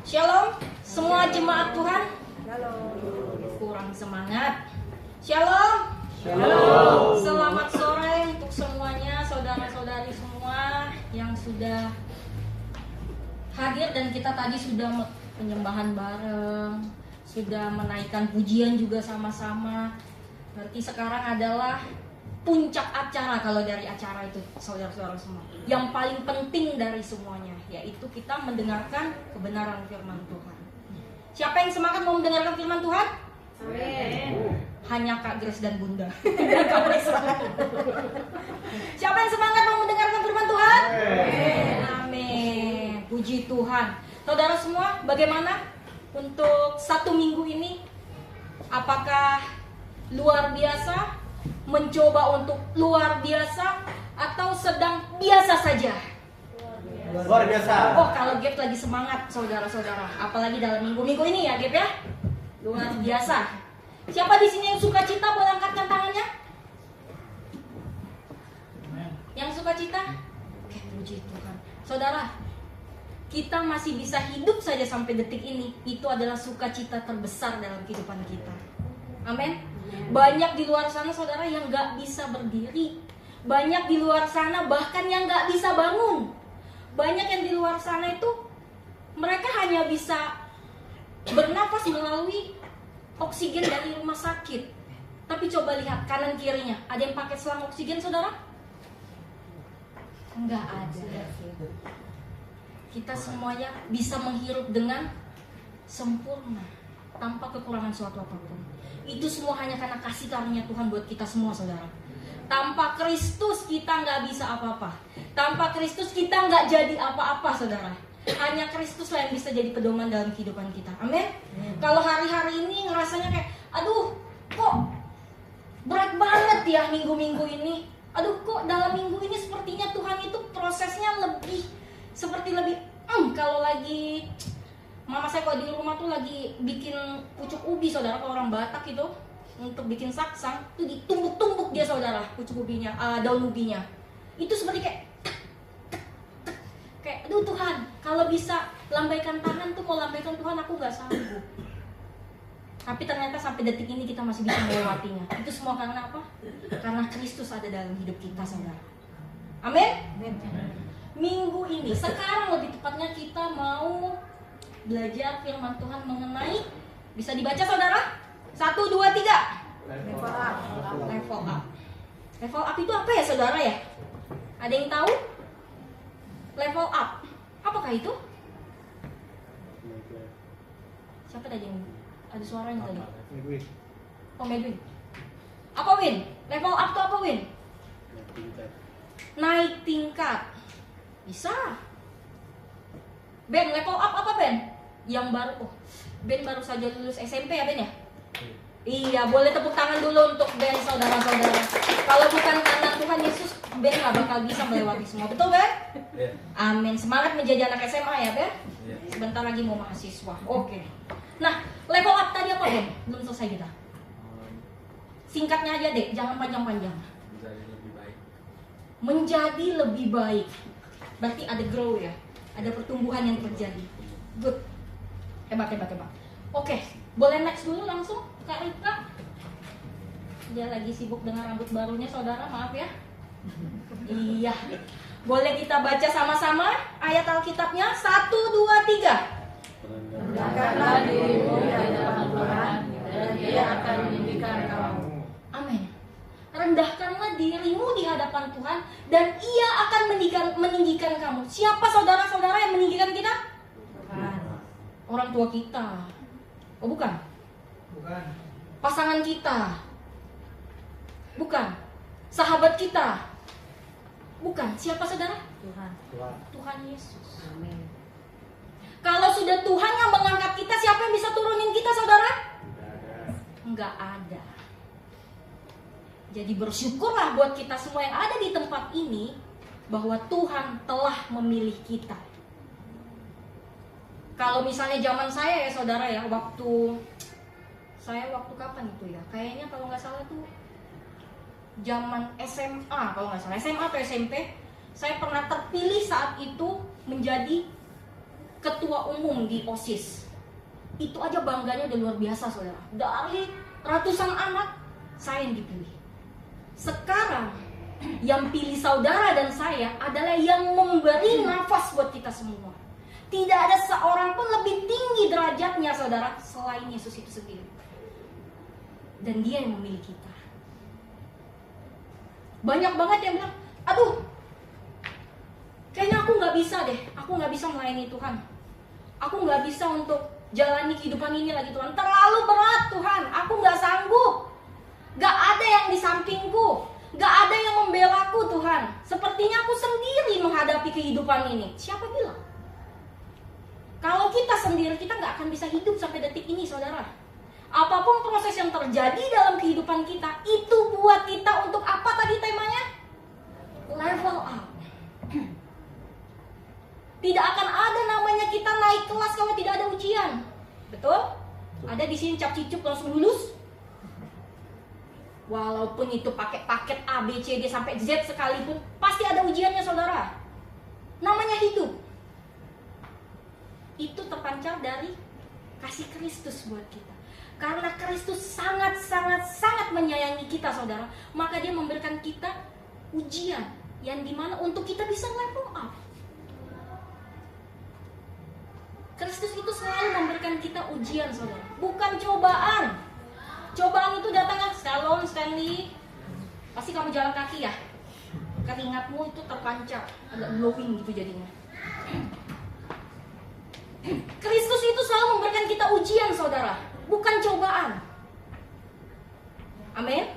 Shalom, semua jemaat Tuhan. Shalom. Kurang semangat. Shalom. Shalom. Selamat sore untuk semuanya, saudara-saudari semua yang sudah hadir, dan kita tadi sudah penyembahan bareng, sudah menaikkan pujian juga sama-sama. Berarti sekarang adalah puncak acara kalau dari acara itu, saudara-saudara semua. Yang paling penting dari semuanya yaitu kita mendengarkan kebenaran firman Tuhan. Siapa yang semangat mau mendengarkan firman Tuhan? Amin. Hanya Kak Grace dan Bunda. Siapa yang semangat mau mendengarkan firman Tuhan? Amin. Puji Tuhan. Saudara semua, bagaimana untuk 1 minggu ini? Apakah luar biasa? Mencoba untuk luar biasa atau sedang biasa saja? Luar biasa. Oh, kalau Gap lagi semangat, saudara-saudara. Apalagi dalam minggu-minggu ini ya, Gap ya. Luar biasa. Siapa di sini yang suka cita, boleh angkatkan tangannya? Yang suka cita? Oke, puji Tuhan. Saudara, kita masih bisa hidup saja sampai detik ini. Itu adalah sukacita terbesar dalam kehidupan kita. Amin. Banyak di luar sana, saudara, yang gak bisa berdiri. Banyak di luar sana bahkan yang gak bisa bangun. Banyak yang di luar sana itu mereka hanya bisa bernapas melalui oksigen dari rumah sakit. Tapi coba lihat kanan kirinya, ada yang pakai selang oksigen, saudara? Enggak ada. Kita semuanya bisa menghirup dengan sempurna, tanpa kekurangan suatu apapun. Itu semua hanya karena kasih karunia Tuhan buat kita semua, saudara. Tanpa Kristus kita nggak bisa apa-apa. Tanpa Kristus kita nggak jadi apa-apa, saudara. Hanya Kristus lah yang bisa jadi pedoman dalam kehidupan kita. Amin. Kalau hari-hari ini ngerasanya kayak, aduh, kok berat banget ya minggu-minggu ini. Aduh, kok dalam minggu ini sepertinya Tuhan itu prosesnya lebih kalau lagi mama saya kalau di rumah tuh lagi bikin pucuk ubi, saudara, kalau orang Batak itu untuk bikin saksang tuh ditumbuk-tumbuk dia, saudara, pucuk ubinya, daun ubinya. Itu seperti kayak aduh Tuhan, kalau bisa lambaikan tangan tuh, mau lambaikan Tuhan, aku nggak sanggup. Tapi ternyata sampai detik ini kita masih bisa melewatinya. Itu semua karena apa? Karena Kristus ada dalam hidup kita, saudara. Amin. Minggu ini, sekarang lebih tepatnya kita mau belajar firman Tuhan mengenai, bisa dibaca, saudara? 1, 2, 3. Level up. Level up. Level up itu apa ya, saudara ya? Ada yang tahu? Level up, apakah itu? Siapa tadi yang ada suaranya tadi? Oh, Medwin. Apa, Win? Level up itu apa, Win? Naik tingkat. Bisa. Ben, level up apa, Ben? Yang baru, Ben baru saja lulus SMP ya, Ben ya? Iya, boleh tepuk tangan dulu untuk Ben, saudara-saudara. Kalau bukan karena Tuhan Yesus, Ben gak bakal bisa melewati semua. Betul, Ben? Yeah. Amin. Semangat menjadi anak SMA ya, Ben? Yeah. Sebentar lagi mau mahasiswa. Oke. Nah, level up tadi apa, Ben? Belum selesai kita. Singkatnya aja deh, jangan panjang-panjang. Menjadi lebih baik. Menjadi lebih baik. Berarti ada grow ya, ada pertumbuhan yang terjadi. Good. Hebat. Oke, boleh next dulu langsung, Kak Rika. Dia lagi sibuk dengan rambut barunya, saudara, maaf ya. Iya. Boleh kita baca sama-sama ayat Alkitabnya? 1, 2, 3. Rendahkanlah dirimu di hadapan Tuhan, dan Dia akan meninggikan kamu. Amin. Rendahkanlah dirimu di hadapan Tuhan, dan Ia akan meninggikan kamu. Siapa saudara-saudara yang meninggikan kita? Tuhan. Orang tua kita. Oh, bukan? Bukan. Pasangan kita. Bukan. Sahabat kita. Bukan. Siapa, saudara? Tuhan. Tuhan Yesus. Amin. Kalau sudah Tuhan yang mengangkat kita, siapa yang bisa turunin kita, saudara? Enggak ada. Jadi bersyukurlah buat kita semua yang ada di tempat ini, bahwa Tuhan telah memilih kita. Kalau misalnya zaman saya ya, saudara ya, waktu kapan itu ya? Kayaknya kalau nggak salah tuh zaman SMA, kalau nggak salah SMA atau SMP, saya pernah terpilih saat itu menjadi ketua umum di OSIS. Itu aja bangganya udah luar biasa saudara. Dari ratusan anak, saya yang dipilih. Sekarang yang pilih saudara dan saya adalah yang memberi nafas buat kita semua. Tidak ada seorang pun lebih tinggi derajatnya saudara selain Yesus itu sendiri. Dan dia yang memilih kita. Banyak banget yang bilang, aduh, kayaknya aku gak bisa deh. Aku gak bisa melayani Tuhan. Aku gak bisa untuk jalani kehidupan ini lagi Tuhan. Terlalu berat Tuhan. Aku gak sanggup. Gak ada yang di sampingku. Gak ada yang membelaku Tuhan. Sepertinya aku sendiri menghadapi kehidupan ini. Siapa bilang? Kalau kita sendiri, kita gak akan bisa hidup sampai detik ini saudara. Apapun proses yang terjadi dalam kehidupan kita, itu buat kita untuk apa tadi temanya? Level up. Tidak akan ada namanya kita naik kelas kalau tidak ada ujian. Betul? Ada di sini cap cicuk langsung lulus? Walaupun itu pakai paket A, B, C, D sampai Z sekalipun, pasti ada ujiannya saudara. Namanya hidup. Itu terpancar dari kasih Kristus buat kita. Karena Kristus sangat menyayangi kita saudara, maka dia memberikan kita ujian yang dimana untuk kita bisa level up. Kristus itu selalu memberikan kita ujian saudara, bukan cobaan. Cobaan itu datangnya Shalom Stanley, pasti kamu jalan kaki ya, keringatmu itu terpancar, agak glowing gitu jadinya. Kristus itu selalu memberikan kita ujian saudara, bukan cobaan. Amin.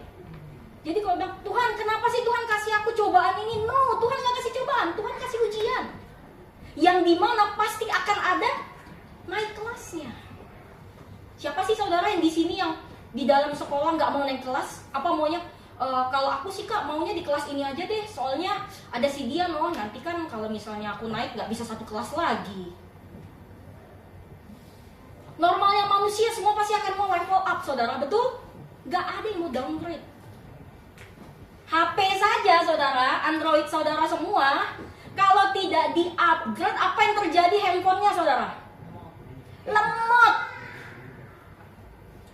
Jadi kalau bilang, Tuhan kenapa sih Tuhan kasih aku cobaan ini? No, Tuhan gak kasih cobaan, Tuhan kasih ujian. Yang dimana pasti akan ada naik kelasnya. Siapa sih saudara yang di sini yang di dalam sekolah gak mau naik kelas? Apa maunya? Kalau aku sih kak maunya di kelas ini aja deh. Soalnya ada si dia no, nanti kan kalau misalnya aku naik gak bisa satu kelas lagi. Normalnya manusia semua pasti akan mau level up saudara, betul? Gak ada yang mau downgrade. HP saja saudara, Android saudara semua, kalau tidak di upgrade, apa yang terjadi handphonenya saudara? Lemot,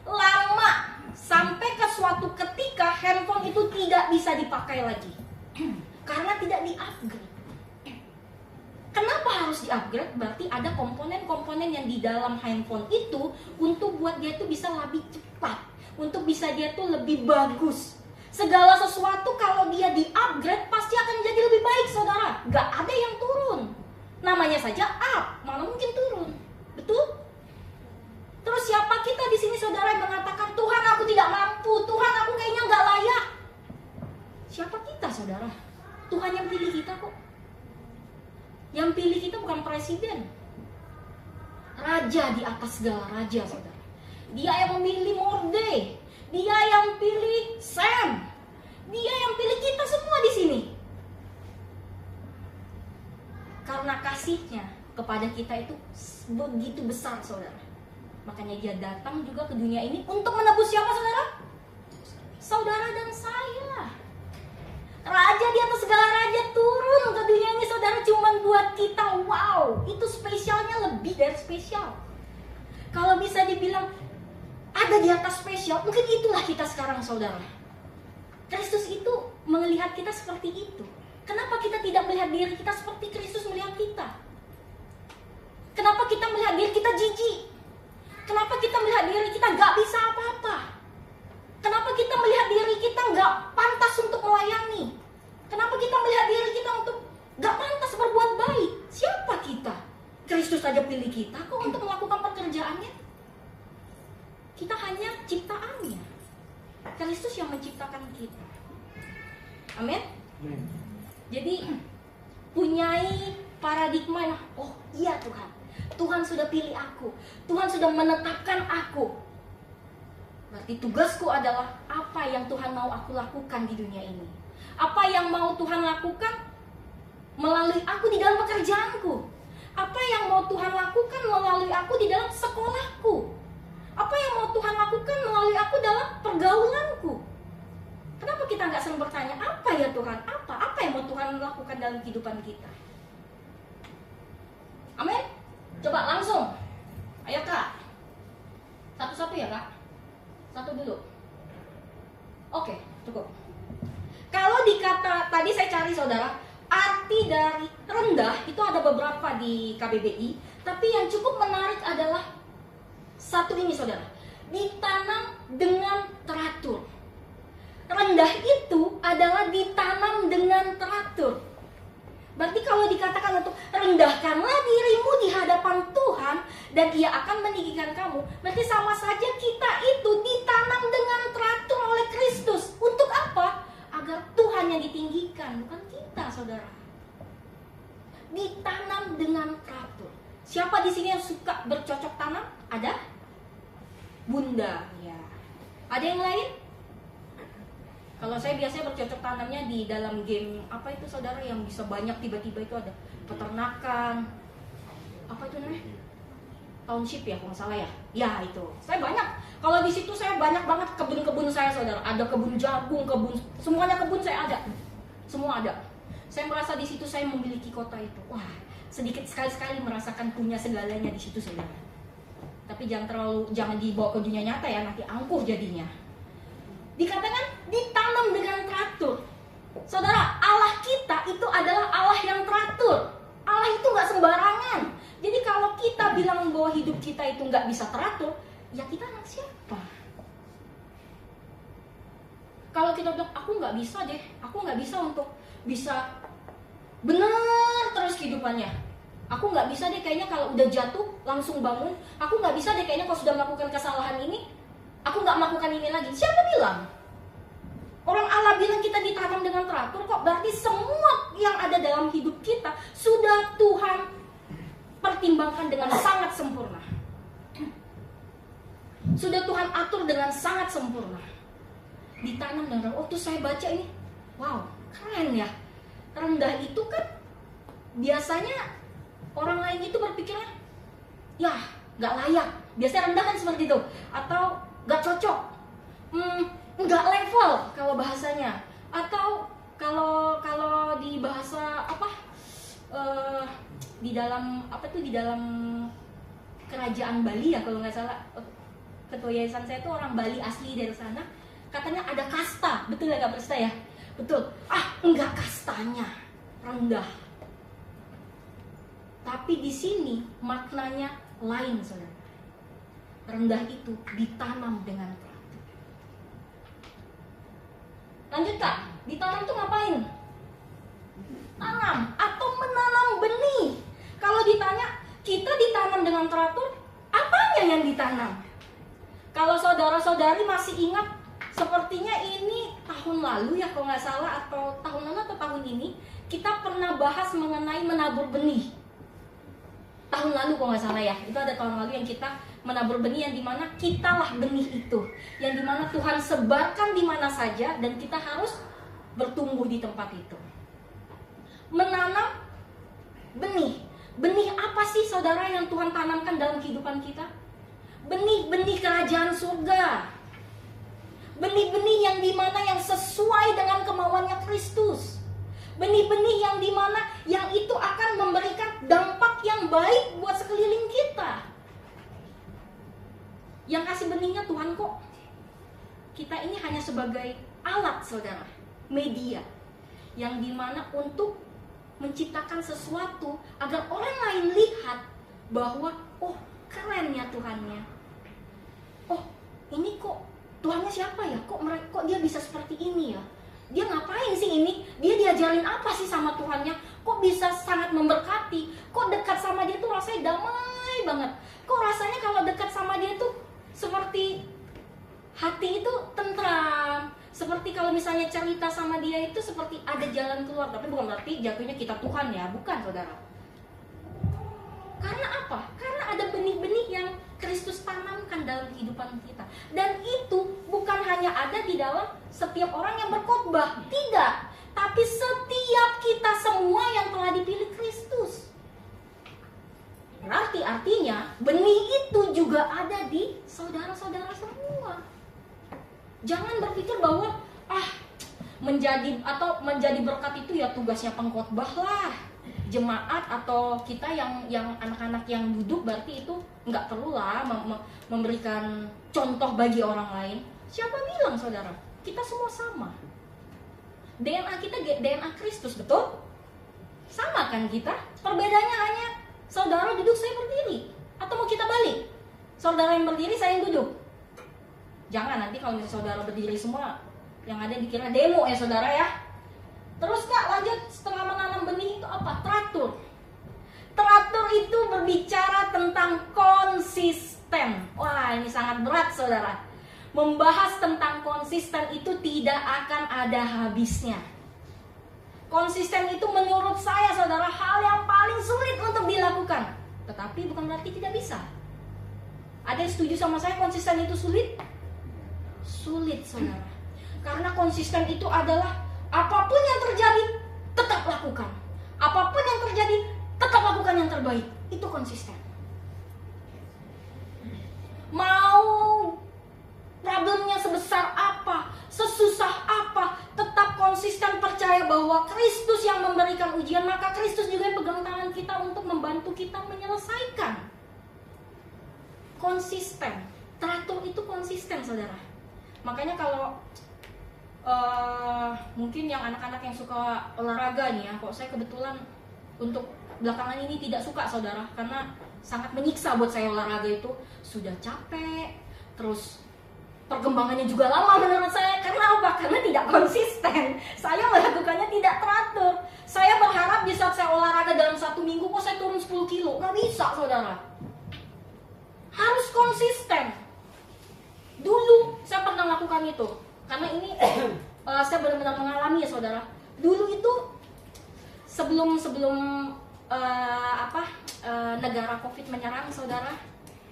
lama, sampai ke suatu ketika handphone itu tidak bisa dipakai lagi karena tidak di upgrade. Kenapa harus di-upgrade? Berarti ada komponen-komponen yang di dalam handphone itu untuk buat dia itu bisa lebih cepat, untuk bisa dia itu lebih bagus. Segala sesuatu kalau dia di-upgrade pasti akan jadi lebih baik saudara. Gak ada yang turun. Namanya saja up, malah mungkin turun. Betul? Terus siapa kita di sini saudara yang mengatakan Tuhan aku tidak mampu, Tuhan aku kayaknya gak layak. Siapa kita saudara? Tuhan yang pilih kita kok. Yang pilih kita bukan presiden, raja di atas segala raja saudara. Dia yang memilih Morde, dia yang pilih Sam, dia yang pilih kita semua di sini. Karena kasihnya kepada kita itu begitu besar saudara. Makanya dia datang juga ke dunia ini untuk menebus siapa saudara? Saudara dan saya. Raja di atas segala raja turun ke dunia ini saudara cuma buat kita. Wow, itu spesialnya lebih dari spesial. Kalau bisa dibilang ada di atas spesial, mungkin itulah kita sekarang saudara. Kristus itu melihat kita seperti itu. Kenapa kita tidak melihat diri kita seperti Kristus melihat kita? Kenapa kita melihat diri kita jijik? Kenapa kita melihat diri kita gak bisa apa-apa? Kenapa kita melihat diri kita gak pantas untuk melayani? Kenapa kita melihat diri kita untuk gak pantas berbuat baik? Siapa kita? Kristus saja pilih kita kok untuk melakukan pekerjaannya. Kita hanya ciptaannya. Kristus yang menciptakan kita. Amin. Jadi punyai paradigma, oh iya Tuhan, Tuhan sudah pilih aku, Tuhan sudah menetapkan aku. Berarti tugasku adalah apa yang Tuhan mau aku lakukan di dunia ini. Apa yang mau Tuhan lakukan melalui aku di dalam pekerjaanku. Apa yang mau Tuhan lakukan melalui aku di dalam sekolahku. Apa yang mau Tuhan lakukan melalui aku dalam pergaulanku. Kenapa kita nggak sering bertanya, apa ya Tuhan? Apa yang mau Tuhan lakukan dalam kehidupan kita? Amin. Coba langsung. Ayo Kak. Satu-satu ya Kak. Satu dulu. Oke, cukup. Kalau dikata tadi saya cari saudara, arti dari rendah itu ada beberapa di KBBI, tapi yang cukup menarik adalah satu ini saudara, ditanam dengan teratur. Rendah itu adalah ditanam dengan teratur. Berarti kalau dikatakan untuk rendahkanlah dirimu di hadapan Tuhan dan Ia akan meninggikan kamu, berarti sama saja kita itu ditanam dengan teratur oleh Kristus. Untuk apa? Agar Tuhan yang ditinggikan, bukan kita, saudara. Ditanam dengan teratur. Siapa di sini yang suka bercocok tanam? Ada? Bunda, ya. Ada yang lain? Kalau saya biasanya bercocok tanamnya di dalam game apa itu saudara yang bisa banyak tiba-tiba itu ada peternakan, apa itu namanya? Township ya kalau nggak salah ya. Ya itu. Saya banyak. Kalau di situ saya banyak banget kebun-kebun saya saudara. Ada kebun jagung, kebun semuanya kebun saya ada. Semua ada. Saya merasa di situ saya memiliki kota itu. Wah, sedikit sekali-sekali merasakan punya segalanya di situ saudara. Tapi jangan dibawa ke dunia nyata ya, nanti angkuh jadinya. Dikatakan ditanam dengan teratur. Saudara, Allah kita itu adalah Allah yang teratur. Allah itu gak sembarangan. Jadi kalau kita bilang bahwa hidup kita itu gak bisa teratur, ya kita anak siapa? Kalau kita bilang, aku gak bisa deh, aku gak bisa untuk bisa benar terus kehidupannya. Aku gak bisa deh kayaknya kalau udah jatuh langsung bangun. Aku gak bisa deh kayaknya kalau sudah melakukan kesalahan ini, aku gak melakukan ini lagi. Siapa bilang? Orang Allah bilang kita ditanam dengan teratur kok. Berarti semua yang ada dalam hidup kita sudah Tuhan pertimbangkan dengan sangat sempurna. Sudah Tuhan atur dengan sangat sempurna. Ditanam dengan teratur. Tuh saya baca ini, wow, keren ya. Rendah itu kan biasanya orang lain itu berpikirnya, ya gak layak. Biasanya rendah kan seperti itu. Atau gak cocok, nggak level kalau bahasanya, atau kalau di bahasa apa di dalam apa tuh di dalam kerajaan Bali ya kalau nggak salah, ketua yayasan saya itu orang Bali asli dari sana, katanya ada kasta, betul ya Kak Presta ya? Betul. Enggak, kastanya rendah, tapi di sini maknanya lain saudara. Rendah itu ditanam dengan teratur. Lanjut Kak, ditanam tuh ngapain? Tanam atau menanam benih. Kalau ditanya, kita ditanam dengan teratur, apanya yang ditanam? Kalau saudara-saudari masih ingat, sepertinya ini tahun lalu ya kalau nggak salah, atau tahun lalu atau tahun ini, kita pernah bahas mengenai menabur benih. Tahun lalu kalau nggak salah ya, itu ada tahun lalu yang kita menabur benih, yang dimana kitalah benih itu, yang dimana Tuhan sebarkan di mana saja dan kita harus bertumbuh di tempat itu. Menanam benih. Benih apa sih saudara yang Tuhan tanamkan dalam kehidupan kita? Benih-benih kerajaan surga. Benih-benih yang dimana yang sesuai dengan kemauannya Kristus. Benih-benih yang dimana yang itu akan memberikan dampak yang baik buat sekeliling kita. Yang kasih benihnya Tuhan kok. Kita ini hanya sebagai alat saudara, media, yang dimana untuk menciptakan sesuatu agar orang lain lihat bahwa oh keren ya Tuhannya. Oh ini kok Tuhannya siapa ya? Kok dia bisa seperti ini ya? Dia ngapain sih ini? Dia diajarin apa sih sama Tuhannya? Kok bisa sangat memberkati? Kok dekat sama dia tuh rasanya damai banget? Kok rasanya kalau dekat sama dia tuh seperti hati itu tentram. Seperti kalau misalnya cerita sama dia itu seperti ada jalan keluar. Tapi bukan berarti jatuhnya kita Tuhan ya, bukan saudara. Karena apa? Karena ada benih-benih yang Kristus tanamkan dalam kehidupan kita. Dan itu bukan hanya ada di dalam setiap orang yang berkhotbah, tidak. Tapi setiap kita semua yang telah dipilih Kristus. Berarti artinya benih itu juga ada di saudara-saudara semua. Jangan berpikir bahwa menjadi berkat itu ya tugasnya pengkhotbah lah. jemaat atau kita yang anak-anak yang duduk, berarti itu nggak perlulah memberikan contoh bagi orang lain. Siapa bilang saudara? Kita semua sama. DNA kita DNA Kristus, betul? Sama kan kita? Perbedaannya hanya saudara duduk, saya berdiri. Atau mau kita balik? Saudara yang berdiri, saya yang duduk. Jangan nanti kalau misalnya saudara berdiri semua, yang ada dikira demo ya saudara ya. Terus Kak, lanjut, setelah menanam benih itu apa? Teratur. Teratur itu berbicara tentang konsisten. Wah, ini sangat berat saudara. Membahas tentang konsisten itu tidak akan ada habisnya. Konsisten itu menurut saya saudara hal yang paling sulit untuk dilakukan. Tetapi bukan berarti tidak bisa. Ada yang setuju sama saya konsisten itu sulit? Sulit saudara. Karena konsisten itu adalah apapun yang terjadi tetap lakukan. Apapun yang terjadi tetap lakukan yang terbaik. Itu konsisten. Mau problemnya sebesar apa, sesusah apa, tetap konsisten percaya bahwa Kristus yang memberikan ujian, maka Kristus juga yang pegang tangan kita untuk membantu kita menyelesaikan. Konsisten. Teratur itu konsisten saudara. Makanya kalau mungkin yang anak-anak yang suka olahraga nih ya, kok saya kebetulan untuk belakangan ini tidak suka saudara, karena sangat menyiksa buat saya olahraga itu. Sudah capek, terus perkembangannya juga lama menurut saya. Karena apa? Karena tidak konsisten. Saya melakukannya tidak teratur. Saya berharap di saat saya olahraga dalam 1 minggu kok saya turun 10 kilo. Nggak bisa saudara. Harus konsisten. Dulu saya pernah lakukan itu. Karena ini saya benar-benar mengalami ya saudara. Dulu itu sebelum negara COVID menyerang saudara,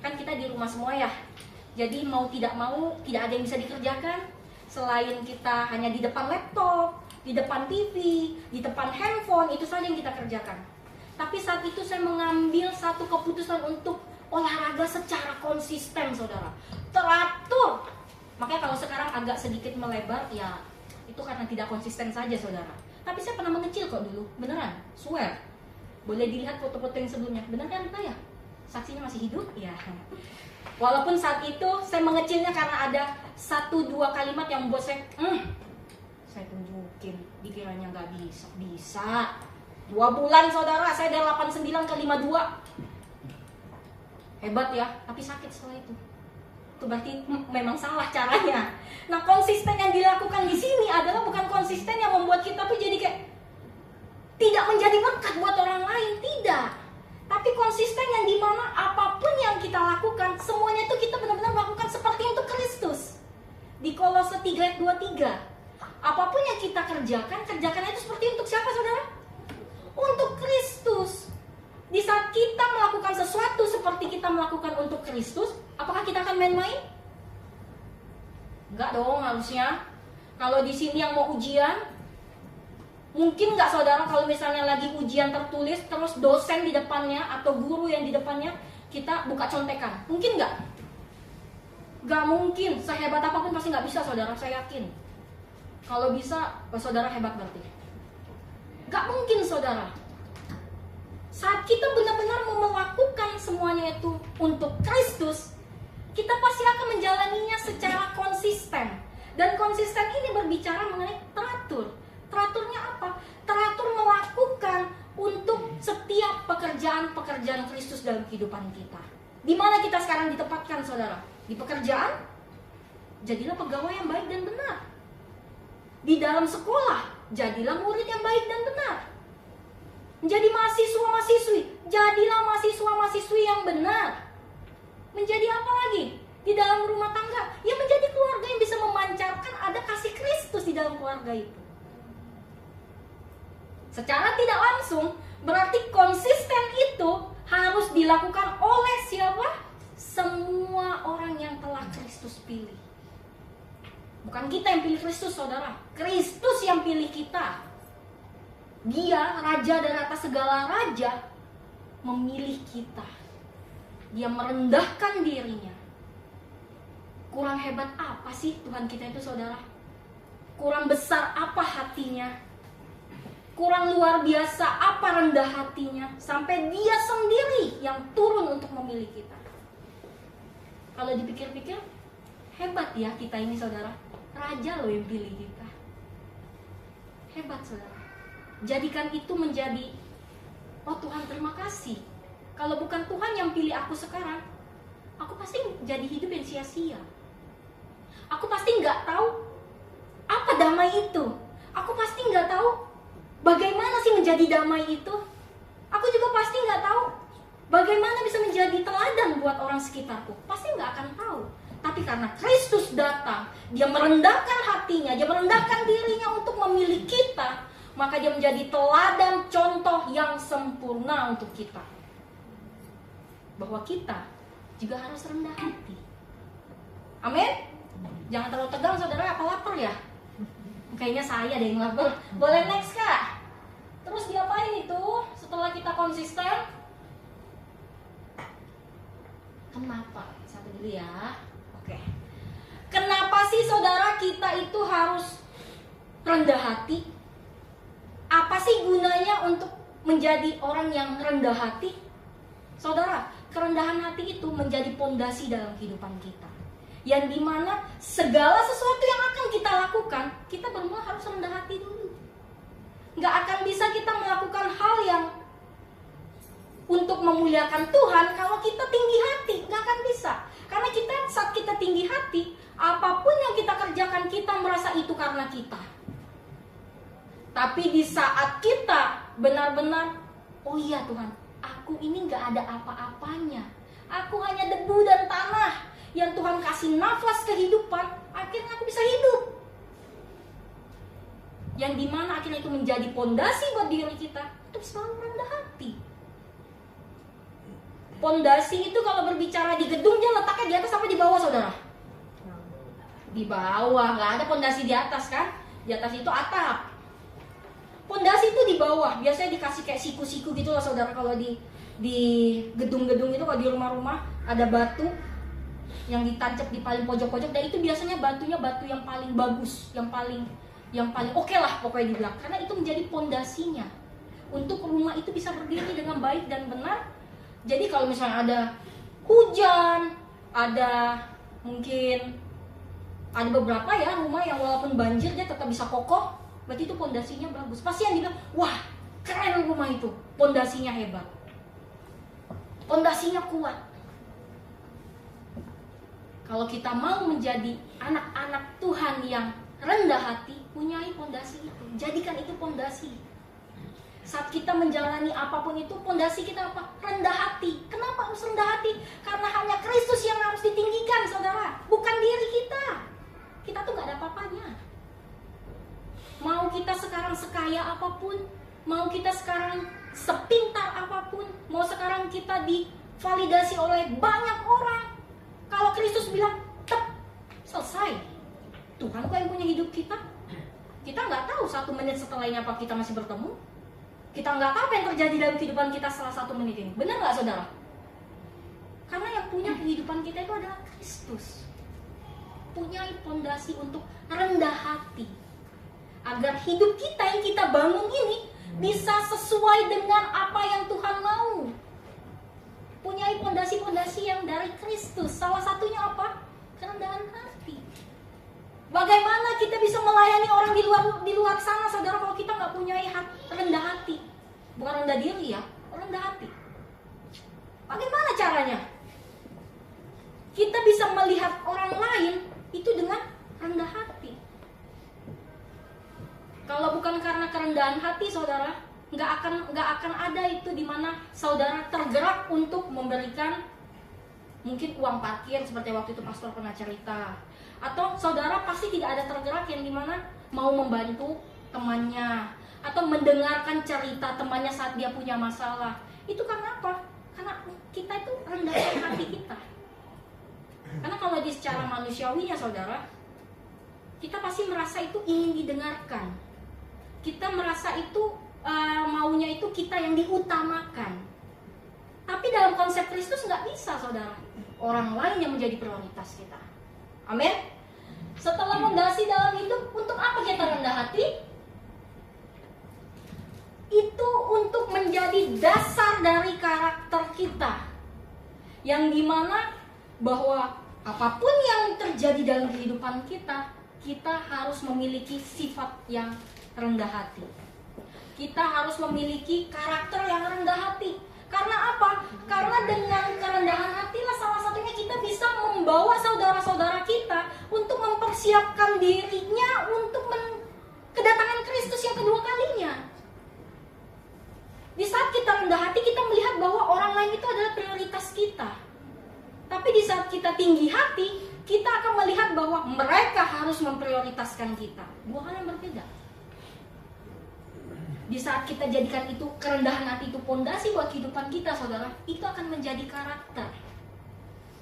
kan kita di rumah semua ya. Jadi mau tidak mau tidak ada yang bisa dikerjakan selain kita hanya di depan laptop, di depan TV, di depan handphone, itu saja yang kita kerjakan. Tapi saat itu saya mengambil satu keputusan untuk olahraga secara konsisten saudara. Teratur. Makanya kalau sekarang agak sedikit melebar ya itu karena tidak konsisten saja saudara. Tapi saya pernah mengecil kok dulu, beneran, swear. Boleh dilihat foto-foto yang sebelumnya, benar kan saya? Saksinya masih hidup? Ya. Walaupun saat itu saya mengecilnya karena ada 1-2 kalimat yang membuat saya saya tunjukin, dikiranya nggak bisa. Bisa. 2 bulan saudara, saya dari 89 ke 52. Hebat ya, tapi sakit setelah itu. Itu berarti memang salah caranya. Nah, konsisten yang dilakukan di sini adalah bukan konsisten yang membuat kita tuh jadi kayak tidak menjadi berkat buat orang lain, tidak. Tapi konsisten yang dimana apapun yang kita lakukan, semuanya itu kita benar-benar melakukan seperti untuk Kristus. Di Kolose 3 ayat 23. Apapun yang kita kerjakan, kerjakan itu seperti untuk siapa saudara? Untuk Kristus. Di saat kita melakukan sesuatu seperti kita melakukan untuk Kristus, apakah kita akan main-main? Enggak dong harusnya. Kalau di sini yang mau ujian, mungkin nggak saudara kalau misalnya lagi ujian tertulis terus dosen di depannya atau guru yang di depannya kita buka contekan, mungkin nggak? Nggak mungkin. Sehebat apapun pasti nggak bisa saudara, saya yakin. Kalau bisa, saudara hebat berarti. Nggak mungkin saudara. Saat kita benar-benar melakukan semuanya itu untuk Kristus, kita pasti akan menjalaninya secara konsisten. Dan konsisten ini berbicara mengenai teratur. Teraturnya apa? Teratur melakukan untuk setiap pekerjaan-pekerjaan Kristus dalam kehidupan kita. Di mana kita sekarang ditempatkan saudara? Di pekerjaan? Jadilah pegawai yang baik dan benar. Di dalam sekolah? Jadilah murid yang baik dan benar. Menjadi mahasiswa-mahasiswi? Jadilah mahasiswa-mahasiswi yang benar. Menjadi apa lagi? Di dalam rumah tangga? Ya menjadi keluarga yang bisa memancarkan ada kasih Kristus di dalam keluarga itu. Secara tidak langsung, berarti konsisten itu harus dilakukan oleh siapa? Semua orang yang telah Kristus pilih. Bukan kita yang pilih Kristus saudara, Kristus yang pilih kita. Dia raja dari atas segala raja memilih kita. Dia merendahkan dirinya. Kurang hebat apa sih Tuhan kita itu saudara? Kurang besar apa hatinya? kurang luar biasa apa rendah hatinya, sampai dia sendiri yang turun untuk memilih kita. Kalau dipikir-pikir, hebat ya kita ini saudara. Raja loh yang pilih kita. Hebat saudara. Jadikan itu menjadi, oh Tuhan terima kasih. Kalau bukan Tuhan yang pilih aku sekarang, aku pasti jadi hidup yang sia-sia. Aku pasti nggak tahu apa damai itu. Aku pasti nggak tahu bagaimana sih menjadi damai itu. Aku juga pasti nggak tahu bagaimana bisa menjadi teladan buat orang sekitarku. Pasti nggak akan tahu. Tapi karena Kristus datang, dia merendahkan hatinya, dia merendahkan dirinya untuk memilih kita, maka dia menjadi teladan contoh yang sempurna untuk kita. Bahwa kita juga harus rendah hati. Amin. Jangan terlalu tegang saudara, apa lapar ya? Kayaknya saya deh yang lapar. Boleh next Kak. Terus diapain itu setelah kita konsisten? Kenapa? Satu dulu ya. Oke. Kenapa sih saudara kita itu harus rendah hati? Apa sih gunanya untuk menjadi orang yang rendah hati? Saudara, kerendahan hati itu menjadi pondasi dalam kehidupan kita. Yang dimana segala sesuatu yang akan kita lakukan, kita benar-benar harus rendah hati dulu. Nggak akan bisa kita melakukan hal yang untuk memuliakan Tuhan kalau kita tinggi hati. Nggak akan bisa. Karena kita saat kita tinggi hati, apapun yang kita kerjakan, kita merasa itu karena kita. Tapi di saat kita benar-benar, oh iya Tuhan, aku ini nggak ada apa-apanya. Aku hanya debu dan tanah yang Tuhan kasih nafas kehidupan, akhirnya aku bisa hidup. Yang dimana akhirnya itu menjadi pondasi buat diri kita untuk selalu rendah hati. Pondasi itu kalau berbicara di gedung, dia letaknya di atas apa di bawah saudara? Di bawah, nggak ada pondasi di atas kan? Di atas itu atap. Pondasi itu di bawah, biasanya dikasih kayak siku-siku gitu loh saudara. Kalau di gedung-gedung itu, kalau di rumah-rumah ada batu yang ditancap di paling pojok-pojok, dan itu biasanya batunya batu yang paling bagus, yang paling oke lah pokoknya dibilang, karena itu menjadi pondasinya untuk rumah itu bisa berdiri dengan baik dan benar. Jadi kalau misalnya ada hujan, ada mungkin ada beberapa ya rumah yang walaupun banjir dia tetap bisa kokoh, berarti itu pondasinya bagus. Pasti yang dibilang, wah keren rumah itu, pondasinya hebat, pondasinya kuat. Kalau kita mau menjadi anak-anak Tuhan yang rendah hati, punyai pondasi itu. Jadikan itu pondasi. Saat kita menjalani apapun itu, pondasi kita apa? Rendah hati. Kenapa harus rendah hati? Karena hanya Kristus yang harus ditinggikan, saudara. Bukan diri kita. Kita tuh gak ada apa-apanya. Mau kita sekarang sekaya apapun, mau kita sekarang sepintar apapun, mau sekarang kita divalidasi oleh banyak orang, kalau Kristus bilang, tep, selesai. Tuhan kok yang punya hidup kita. Kita nggak tahu 1 menit setelah ini apa kita masih bertemu. Kita nggak tahu apa yang terjadi dalam kehidupan kita setelah 1 menit ini. Benar nggak saudara? Karena yang punya kehidupan kita itu adalah Kristus. Punyai pondasi untuk rendah hati. Agar hidup kita yang kita bangun ini bisa sesuai dengan apa yang Tuhan mau. Punyai pondasi-pondasi yang dari Kristus. Salah satunya apa? Kerendahan hati. Bagaimana kita bisa melayani orang di luar sana, saudara, kalau kita nggak punyai rendah hati? Bukan rendah diri ya, rendah hati. Bagaimana caranya? Kita bisa melihat orang lain itu dengan rendah hati. Kalau bukan karena kerendahan hati, saudara, nggak akan ada itu di mana saudara tergerak untuk memberikan mungkin uang parkir seperti waktu itu pastor pernah cerita, atau saudara pasti tidak ada tergerak yang dimana mau membantu temannya atau mendengarkan cerita temannya saat dia punya masalah. Itu karena apa? Karena kita itu rendahkan hati kita. Karena kalau di secara manusiawinya saudara, kita pasti merasa itu ingin didengarkan. Kita merasa itu maunya itu kita yang diutamakan. Tapi dalam konsep Kristus nggak bisa saudara. Orang lain yang menjadi prioritas kita. Amin. Setelah fondasi dalam hidup, untuk apa kita rendah hati? itu untuk menjadi dasar dari karakter kita, yang dimana bahwa apapun yang terjadi dalam kehidupan kita, kita harus memiliki sifat yang rendah hati. Kita harus memiliki karakter yang rendah hati. Karena apa? Karena dengan kerendahan hatilah salah satunya kita bisa membawa saudara-saudara kita untuk mempersiapkan dirinya untuk kedatangan Kristus yang kedua kalinya. Di saat kita rendah hati, kita melihat bahwa orang lain itu adalah prioritas kita. Tapi di saat kita tinggi hati, kita akan melihat bahwa mereka harus memprioritaskan kita. Dua hal yang berbeda. Di saat kita jadikan itu, kerendahan hati itu pondasi buat kehidupan kita, saudara, itu akan menjadi karakter.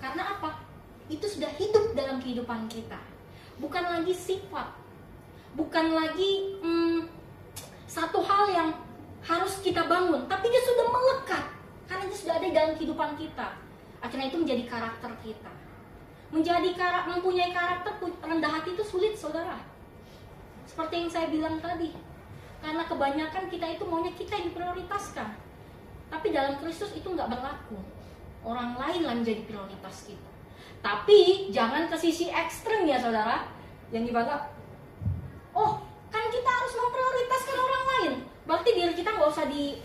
Karena apa? Itu sudah hidup dalam kehidupan kita. Bukan lagi sifat. Bukan lagi satu hal yang harus kita bangun, tapi dia sudah melekat. Karena dia sudah ada dalam kehidupan kita. Akhirnya itu menjadi karakter kita. Mempunyai karakter rendah hati itu sulit, saudara. Seperti yang saya bilang tadi. Karena kebanyakan kita itu maunya kita yang diprioritaskan. Tapi dalam Kristus itu nggak berlaku. Orang lain lah menjadi prioritas kita. Tapi jangan ke sisi ekstrem ya, saudara. Yang dimana, oh kan kita harus memprioritaskan orang lain. Berarti diri kita nggak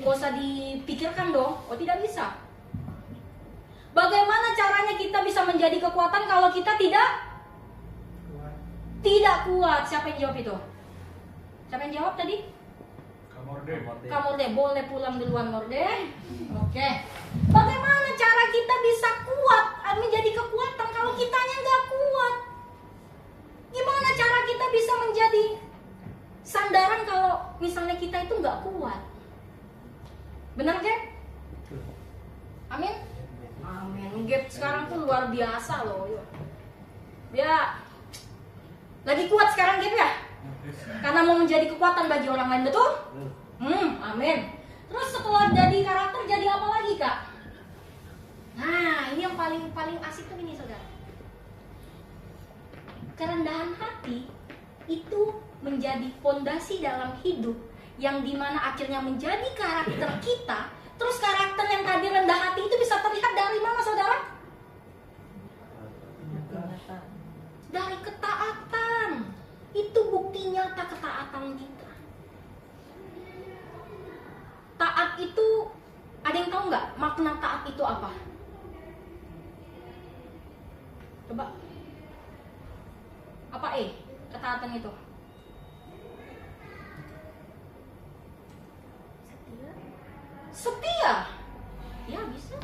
usah dipikirkan dong. Oh, tidak bisa. Bagaimana caranya kita bisa menjadi kekuatan kalau kita tidak kuat? Siapa yang jawab itu? Siapa yang jawab tadi? Kamorde, boleh pulang duluan, Morde. Oke. Bagaimana cara kita bisa kuat, menjadi kekuatan kalau kitanya nggak kuat? Gimana cara kita bisa menjadi sandaran kalau misalnya kita itu nggak kuat? Benar, Gap? Amin? Amin. Gap sekarang tuh luar biasa loh. Ya, lagi kuat sekarang Gap ya? Karena mau menjadi kekuatan bagi orang lain, betul? Amin. Terus setelah jadi karakter, jadi apa lagi, Kak? Nah, ini yang paling asik tuh ini, saudara. Kerendahan hati itu menjadi fondasi dalam hidup, yang dimana akhirnya menjadi karakter kita. Terus karakter yang tadi rendah hati itu bisa terlihat dari mana, saudara? Dari ketaatan. Itu bukti nyata ketaatan kita. Taat itu, ada yang tahu nggak makna taat itu apa? Coba. Apa ketaatan itu? Setia. Ya bisa.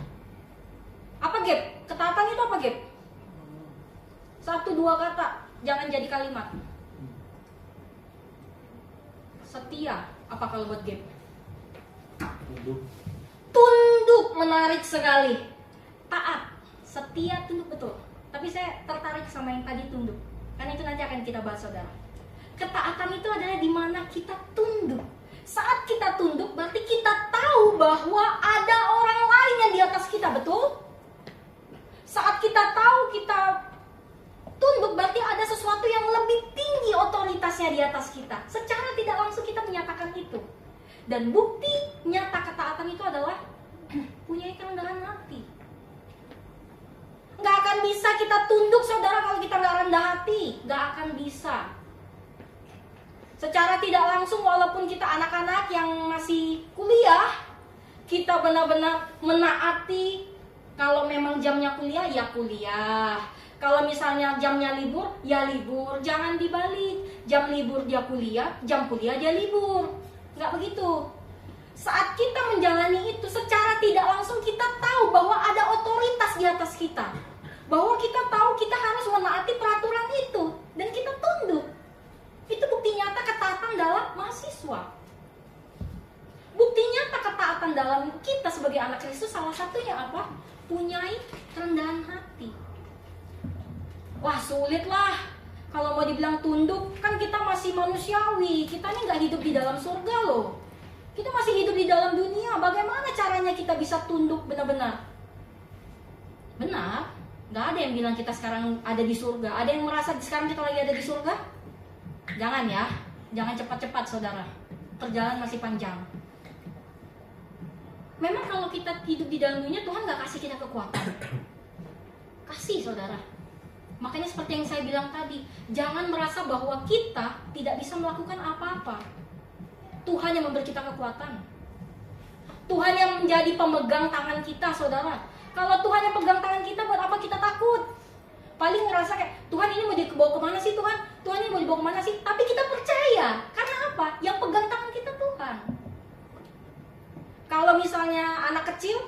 Apa Gap? Ketaatan itu apa Gap? 1-2 kata, jangan jadi kalimat. Setia. Apa kalau buat Gap? Tunduk, menarik sekali. Taat, setia, tunduk, betul. Tapi saya tertarik sama yang tadi tunduk. Karena itu nanti akan kita bahas, saudara. Ketaatan itu adalah di mana kita tunduk. Saat kita tunduk, berarti kita tahu bahwa ada orang lain yang di atas kita, betul? Saat kita tahu kita tunduk, berarti ada sesuatu yang lebih tinggi otoritasnya di atas kita. Secara tidak langsung kita menyatakan itu. Dan bukti nyata ketaatan itu adalah punya kerendahan hati. Nggak akan bisa kita tunduk, saudara, kalau kita nggak rendah hati. Nggak akan bisa. Secara tidak langsung, walaupun kita anak-anak yang masih kuliah, kita benar-benar menaati. Kalau memang jamnya kuliah, ya kuliah. Kalau misalnya jamnya libur, ya libur. Jangan dibalik. Jam libur dia kuliah, jam kuliah dia libur. Nggak begitu. Saat kita menjalani itu, secara tidak langsung kita tahu bahwa ada otoritas di atas kita. Bahwa kita tahu kita harus menaati peraturan itu. Dan kita tunduk. Itu bukti nyata ketaatan dalam mahasiswa. Bukti nyata ketaatan dalam kita sebagai anak Kristus, salah satunya apa? Punyai kerendahan hati. Wah, sulit lah. Kalau mau dibilang tunduk, kan kita masih manusiawi. Kita ini nggak hidup di dalam surga loh. Kita masih hidup di dalam dunia. Bagaimana caranya kita bisa tunduk benar-benar? Benar. Nggak ada yang bilang kita sekarang ada di surga. Ada yang merasa sekarang kita lagi ada di surga? Jangan ya. Jangan cepat-cepat, saudara. Perjalanan masih panjang. Memang kalau kita hidup di dalam dunia, Tuhan gak kasih kita kekuatan. Kasih, saudara. Makanya seperti yang saya bilang tadi, jangan merasa bahwa kita tidak bisa melakukan apa-apa. Tuhan yang memberi kita kekuatan. Tuhan yang menjadi pemegang tangan kita, saudara. Kalau Tuhan yang pegang tangan kita, buat apa kita takut? Paling ngerasa kayak, Tuhan ini mau dibawa kemana sih Tuhan? Tuhan ini mau dibawa kemana sih? Tapi kita percaya. Karena apa? Yang pegang tangan kita Tuhan. Kalau misalnya anak kecil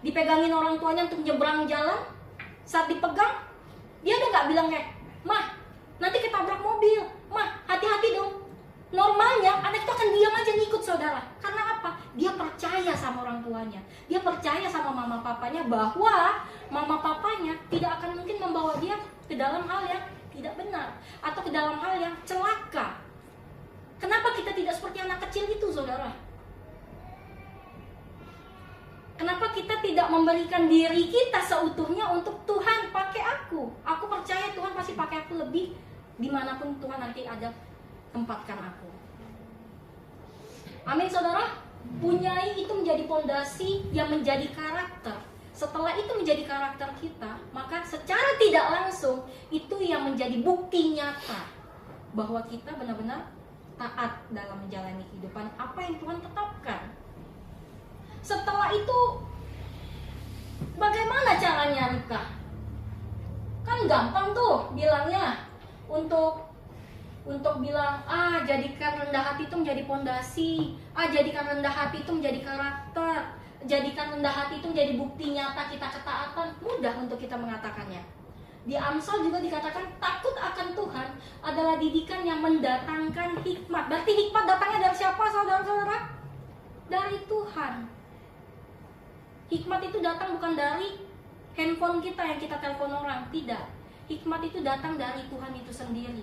dipegangin orang tuanya untuk nyebrang jalan, saat dipegang, dia udah gak bilang kayak, "Mah, nanti ketabrak mobil. Mah, hati-hati dong." Normalnya anak itu akan diam aja ngikut, saudara. Karena apa? Dia percaya sama orang tuanya. Dia percaya sama mama papanya bahwa mama papanya tidak akan mungkin membawa dia ke dalam hal yang tidak benar atau ke dalam hal yang celaka. Kenapa kita tidak seperti anak kecil itu, saudara? Kenapa kita tidak memberikan diri kita seutuhnya untuk Tuhan, pakai aku? Aku percaya Tuhan pasti pakai aku lebih dimanapun Tuhan nanti ada tempatkan aku. Amin, saudara. Punyai itu menjadi pondasi yang menjadi karakter. Setelah itu menjadi karakter kita, maka secara tidak langsung itu yang menjadi bukti nyata bahwa kita benar-benar taat dalam menjalani kehidupan apa yang Tuhan tetapkan. Setelah itu bagaimana caranya nikah? Kan gampang tuh bilangnya untuk bilang, jadikan rendah hati itu menjadi pondasi, jadikan rendah hati itu menjadi karakter, jadikan rendah hati itu menjadi bukti nyata kita ketaatan. Mudah untuk kita mengatakannya. Di Amsal juga dikatakan takut akan Tuhan adalah didikan yang mendatangkan hikmat. Berarti hikmat datangnya dari siapa, saudara-saudara? Dari Tuhan. Hikmat itu datang bukan dari handphone kita yang kita telepon orang, tidak. Hikmat itu datang dari Tuhan itu sendiri.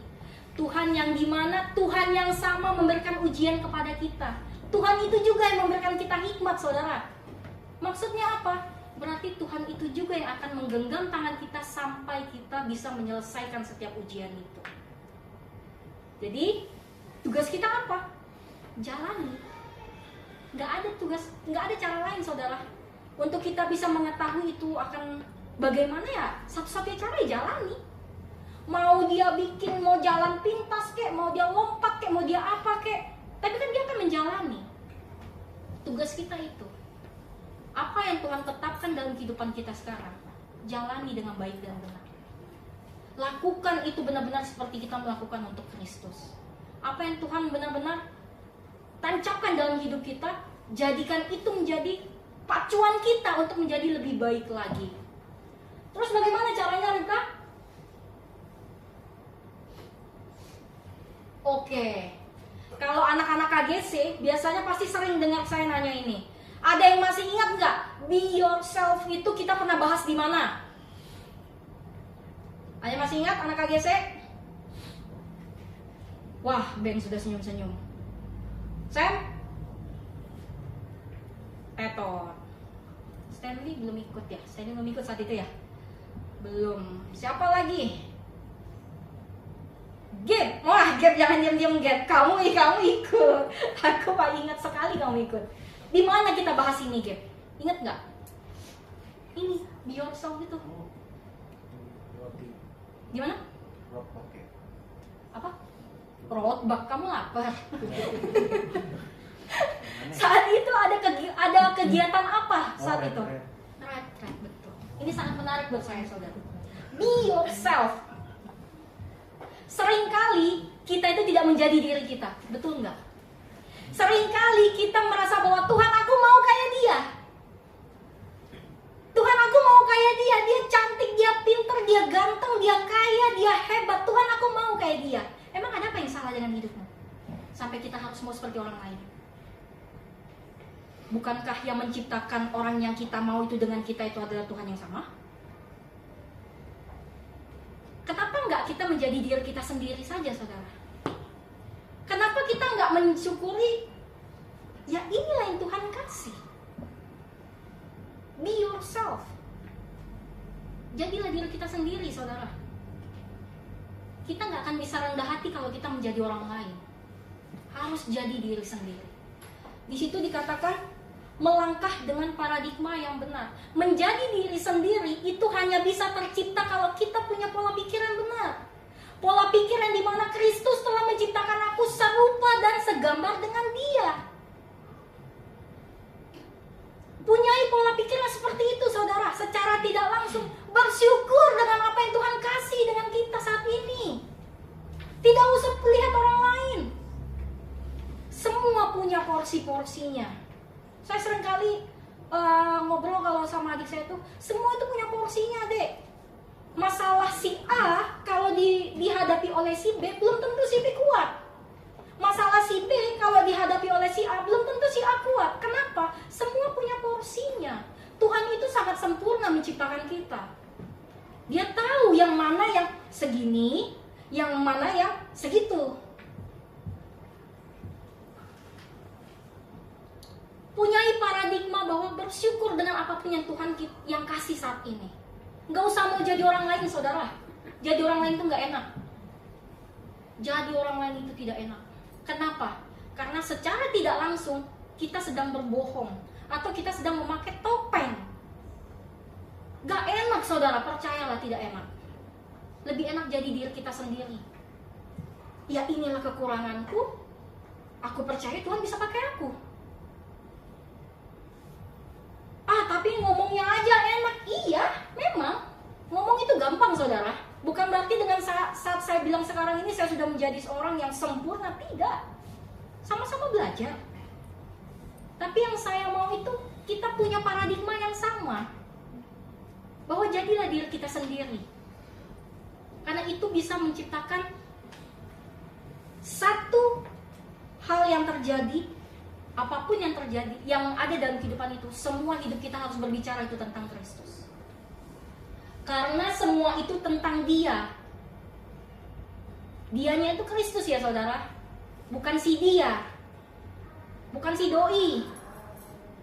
Tuhan yang dimana Tuhan yang sama memberikan ujian kepada kita. Tuhan itu juga yang memberikan kita hikmat, saudara. Maksudnya apa? Berarti Tuhan itu juga yang akan menggenggam tangan kita sampai kita bisa menyelesaikan setiap ujian itu. Jadi tugas kita apa? Jalani. Gak ada tugas, gak ada cara lain, saudara. Untuk kita bisa mengetahui itu akan bagaimana ya, satu-satunya cara ya jalani. Mau dia bikin, mau jalan pintas kek, mau dia lompat kek, mau dia apa kek, tapi kan dia akan menjalani. Tugas kita itu, apa yang Tuhan tetapkan dalam kehidupan kita sekarang, jalani dengan baik dan benar. Lakukan itu benar-benar seperti kita melakukan untuk Kristus. Apa yang Tuhan benar-benar tancapkan dalam hidup kita, jadikan itu menjadi pacuan kita untuk menjadi lebih baik lagi. Terus bagaimana caranya, Rika? Oke, kalau anak-anak KGC biasanya pasti sering dengar saya nanya ini. Ada yang masih ingat nggak? Be yourself itu kita pernah bahas di mana? Ada yang masih ingat anak KGC? Wah, Ben sudah senyum-senyum. Sam? Eton. Stanley belum ikut ya? Stanley belum ikut saat itu ya? Belum. Siapa lagi? Gap, wah Gap jangan diam-diam Gap. Kamu ikut. Aku pak ingat sekali kamu ikut. Di mana kita bahas ini Gap? Ingat nggak? Ini be yourself itu. Di mana? Apa? Roadblock, kamu lapar. Saat itu ada kegiatan apa saat itu? Retret, betul. Ini sangat menarik buat saya, saudara. Be yourself. Seringkali kita itu tidak menjadi diri kita, betul nggak? Seringkali kita merasa bahwa Tuhan aku mau kayak dia. Tuhan aku mau kayak dia, dia cantik, dia pintar, dia ganteng, dia kaya, dia hebat. Tuhan aku mau kayak dia. Emang ada apa yang salah dengan hidupmu? Sampai kita harus mau seperti orang lain. Bukankah yang menciptakan orang yang kita mau itu dengan kita itu adalah Tuhan yang sama? Kenapa nggak kita menjadi diri kita sendiri saja, saudara? Kenapa kita nggak mensyukuri? Ya inilah yang Tuhan kasih. Be yourself. Jadilah diri kita sendiri, saudara. Kita nggak akan bisa rendah hati kalau kita menjadi orang lain. Harus jadi diri sendiri. Di situ dikatakan melangkah dengan paradigma yang benar. Menjadi diri sendiri itu hanya bisa tercipta kalau kita punya pola pikir yang benar. Pola pikir yang dimana Kristus telah menciptakan aku serupa dan segambar dengan Dia. Punyai pola pikir yang seperti itu, saudara. Secara tidak langsung bersyukur dengan apa yang Tuhan kasih dengan kita saat ini. Tidak usah lihat orang lain. Semua punya porsi-porsinya. Saya seringkali ngobrol kalau sama adik saya tuh, semua itu punya porsinya, Dek. Masalah si A kalau dihadapi oleh si B, belum tentu si B kuat. Masalah si B kalau dihadapi oleh si A, belum tentu si A kuat. Kenapa? Semua punya porsinya. Tuhan itu sangat sempurna menciptakan kita. Dia tahu yang mana yang segini, yang mana yang segitu. Punyai paradigma bahwa bersyukur dengan apapun yang Tuhan yang kasih saat ini. Nggak usah mau jadi orang lain, saudara. Jadi orang lain itu nggak enak. Jadi orang lain itu tidak enak. Kenapa? Karena secara tidak langsung kita sedang berbohong atau kita sedang memakai topeng. Nggak enak, saudara. Percayalah, tidak enak. Lebih enak jadi diri kita sendiri. Ya, inilah kekuranganku. Aku percaya Tuhan bisa pakai aku. Tapi ngomongnya aja enak. Iya, memang ngomong itu gampang, saudara. Bukan berarti dengan saat saya bilang sekarang ini saya sudah menjadi seorang yang sempurna. Tidak. Sama-sama belajar. Tapi yang saya mau itu kita punya paradigma yang sama, bahwa jadilah diri kita sendiri. Karena itu bisa menciptakan satu hal yang terjadi. Apapun yang terjadi, yang ada dalam kehidupan itu, semua hidup kita harus berbicara itu tentang Kristus. Karena semua itu tentang Dia. Dianya itu Kristus ya, saudara. Bukan si dia, bukan si doi,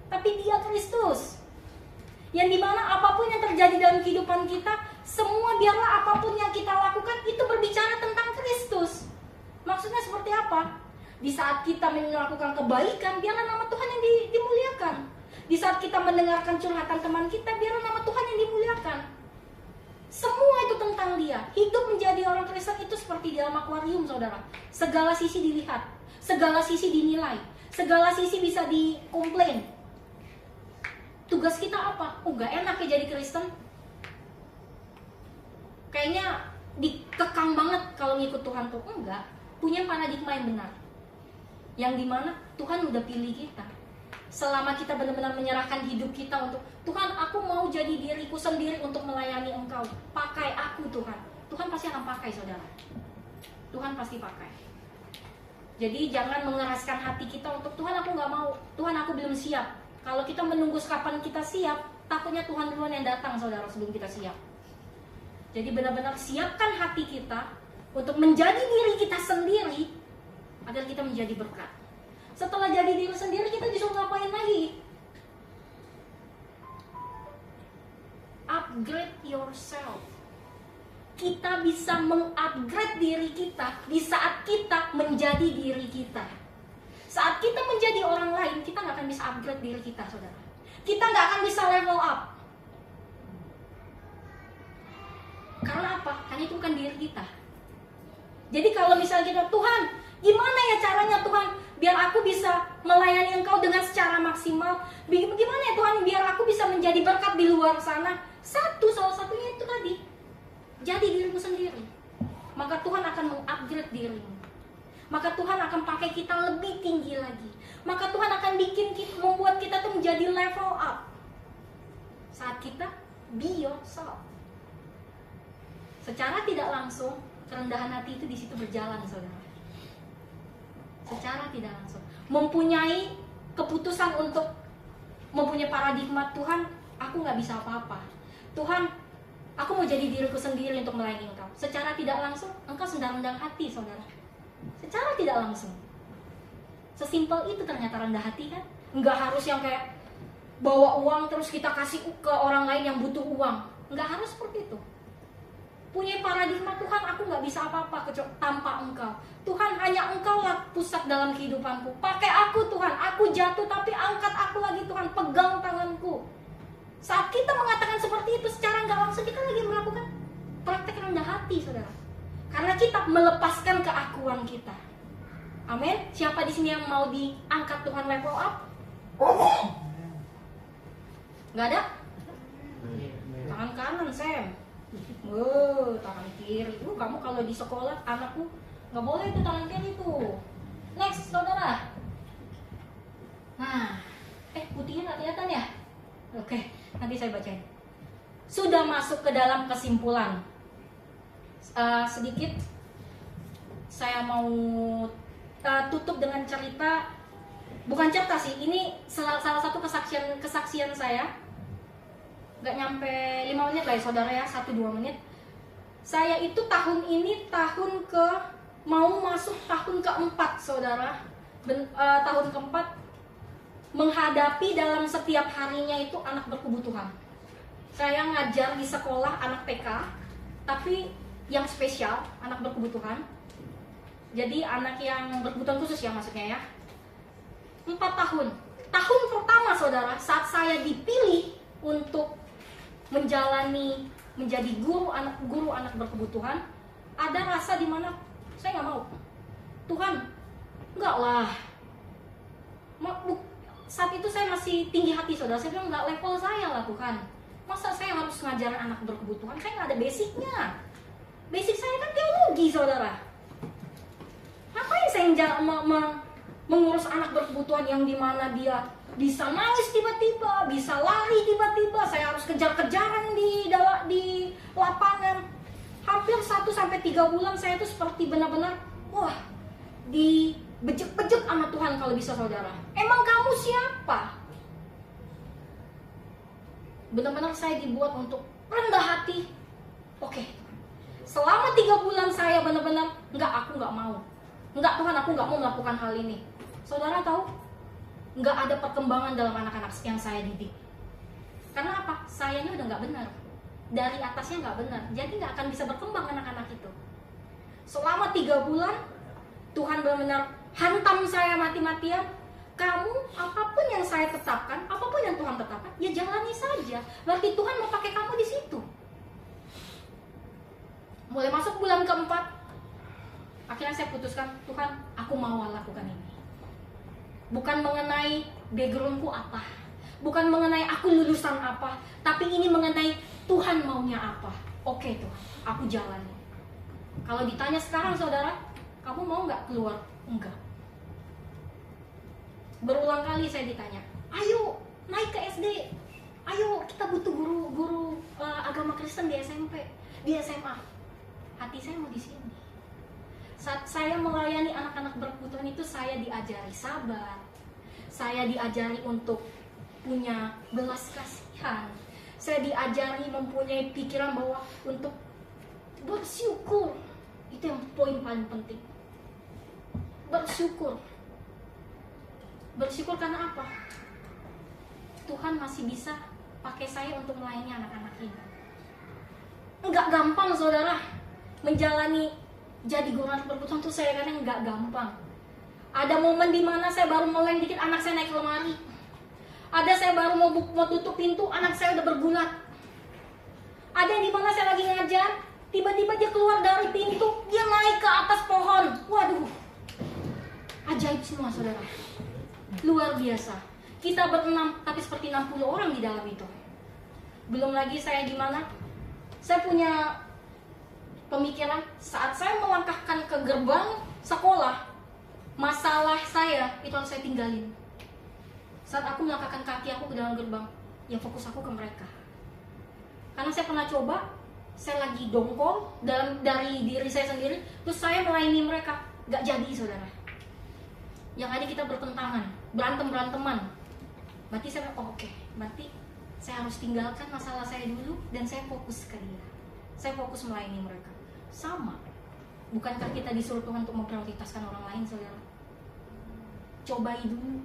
tapi Dia Kristus. Yang dimana apapun yang terjadi dalam kehidupan kita, semua biarlah apapun yang kita lakukan itu berbicara tentang Kristus. Maksudnya seperti apa? Di saat kita melakukan kebaikan, biarlah nama Tuhan yang dimuliakan. Di saat kita mendengarkan curhatan teman kita, biarlah nama Tuhan yang dimuliakan. Semua itu tentang Dia. Hidup menjadi orang Kristen itu seperti di dalam akuarium, saudara. Segala sisi dilihat, segala sisi dinilai, segala sisi bisa dikomplain. Tugas kita apa? Gak enak ya jadi Kristen. Kayaknya dikekang banget kalau ngikut Tuhan tuh. Enggak. Punya paradigma yang benar, yang dimana Tuhan udah pilih kita. Selama kita benar-benar menyerahkan hidup kita untuk Tuhan, aku mau jadi diriku sendiri untuk melayani Engkau. Pakai aku Tuhan. Tuhan pasti akan pakai, saudara. Tuhan pasti pakai. Jadi jangan mengeraskan hati kita untuk Tuhan aku gak mau, Tuhan aku belum siap. Kalau kita menunggu kapan kita siap, takutnya Tuhan duluan yang datang, saudara, sebelum kita siap. Jadi benar-benar siapkan hati kita untuk menjadi diri kita sendiri, agar kita menjadi berkat. Setelah jadi diri sendiri, kita disuruh ngapain lagi? Upgrade yourself. Kita bisa mengupgrade diri kita di saat kita menjadi diri kita. Saat kita menjadi orang lain, kita gak akan bisa upgrade diri kita, saudara. Kita gak akan bisa level up. Karena apa? Karena itu bukan diri kita. Jadi kalau misalnya kita, Tuhan, gimana ya caranya Tuhan biar aku bisa melayani Engkau dengan secara maksimal? Gimana ya Tuhan biar aku bisa menjadi berkat di luar sana? Salah satunya itu tadi, jadi dirimu sendiri. Maka Tuhan akan mengupgrade dirimu. Maka Tuhan akan pakai kita lebih tinggi lagi. Maka Tuhan akan membuat kita tuh menjadi level up. Saat kita be yourself. Secara tidak langsung, kerendahan hati itu di situ berjalan, saudara. Secara tidak langsung mempunyai keputusan untuk mempunyai paradigma, Tuhan aku gak bisa apa-apa, Tuhan aku mau jadi diriku sendiri untuk melayani Engkau. Secara tidak langsung engkau sedang rendah hati, saudara. Secara tidak langsung. Sesimpel itu ternyata rendah hati, kan. Nggak harus yang kayak bawa uang terus kita kasih ke orang lain yang butuh uang. Nggak harus seperti itu. punya paradigma Tuhan aku nggak bisa apa-apa tanpa Engkau. Tuhan hanya Engkau lah pusat dalam kehidupanku. Pakai aku Tuhan, aku jatuh tapi angkat aku lagi Tuhan, pegang tanganku. Saat kita mengatakan seperti itu secara nggak langsung kita lagi melakukan praktek rendah hati saudara. Karena kita melepaskan keakuan kita. Amin. Siapa di sini yang mau diangkat Tuhan level up? Nggak ada? Tangan kanan Sam. Tangan kiri. Kamu kalau di sekolah anakku nggak boleh itu tangan kiri tuh. Next saudara. Nah, putihnya nggak kelihatan ya? Oke, nanti saya bacain. Sudah masuk ke dalam kesimpulan. Sedikit saya mau tutup dengan cerita. Bukan cerita sih, ini salah satu kesaksian saya. Gak nyampe 5 menit lah ya saudara ya, 1-2 menit. Saya itu tahun ini mau masuk tahun keempat saudara. Tahun keempat menghadapi dalam setiap harinya itu anak berkebutuhan. Saya ngajar di sekolah anak TK, tapi yang spesial, anak berkebutuhan. Jadi anak yang berkebutuhan khusus ya maksudnya ya. 4 tahun. Tahun pertama saudara, saat saya dipilih untuk menjadi guru anak berkebutuhan, ada rasa di mana saya nggak mau. Tuhan, enggak lah. Saat itu saya masih tinggi hati saudara. Saya bilang nggak level saya lah Tuhan. Masa saya harus ngajarin anak berkebutuhan? Saya nggak ada basicnya. Basic saya kan teologi saudara. Ngapain saya mengurus anak berkebutuhan yang dimana dia bisa nangis tiba-tiba, bisa lari tiba-tiba, saya harus kejar-kejaran di lapangan. Hampir 1-3 bulan saya itu seperti benar-benar dibejek-bejek sama Tuhan kalau bisa saudara. Emang kamu siapa? Benar-benar saya dibuat untuk rendah hati. Oke. Selama 3 bulan saya benar-benar aku nggak mau. Enggak Tuhan, aku nggak mau melakukan hal ini. Saudara tahu? Nggak ada perkembangan dalam anak-anak yang saya didik. Karena apa? Sayanya udah nggak benar. Dari atasnya nggak benar. Jadi nggak akan bisa berkembang anak-anak itu. Selama 3 bulan, Tuhan benar-benar hantam saya mati-matian. Kamu, apapun yang saya tetapkan, apapun yang Tuhan tetapkan, ya jalani saja. Berarti Tuhan mau pakai kamu di situ. Mulai masuk bulan keempat, akhirnya saya putuskan, Tuhan, aku mau lakukan ini. Bukan mengenai backgroundku apa, bukan mengenai aku lulusan apa, tapi ini mengenai Tuhan maunya apa. Oke Tuhan, aku jalani. Kalau ditanya sekarang saudara, kamu mau nggak keluar? Enggak. Berulang kali saya ditanya, ayo naik ke SD, ayo kita butuh guru agama Kristen di SMP, di SMA. Hati saya mau di sini. Saat saya melayani anak-anak berkebutuhan itu, saya diajari sabar, saya diajari untuk punya belas kasihan, saya diajari mempunyai pikiran bahwa untuk bersyukur. Itu yang poin paling penting. Bersyukur. Bersyukur karena apa? Tuhan masih bisa pakai saya untuk melayani anak-anak ini. Enggak gampang saudara menjalani jadi guru anak berkebutuhan tuh, saya kadang nggak gampang. Ada momen di mana saya baru meleng dikit, anak saya naik ke lemari. Ada saya baru mau tutup pintu, anak saya udah bergulat. Ada di mana saya lagi ngajar, tiba-tiba dia keluar dari pintu, dia naik ke atas pohon. Waduh, ajaib semua saudara, luar biasa. Kita berenam, tapi seperti 60 orang di dalam itu. Belum lagi saya di mana, saya punya pemikiran saat saya melangkahkan ke gerbang sekolah, masalah saya itu harus saya tinggalin. Saat aku melangkahkan kaki aku ke dalam gerbang, yang fokus aku ke mereka. Karena saya pernah coba, saya lagi dongkol dari diri saya sendiri, terus saya melayani mereka, gak jadi saudara. Yang ada kita bertentangan, berantem-beranteman. Berarti saya oke, berarti saya harus tinggalkan masalah saya dulu dan saya fokus ke dia. Saya fokus melayani mereka. Sama. Bukankah kita disuruh Tuhan untuk memprioritaskan orang lain saudara? Cobai dulu,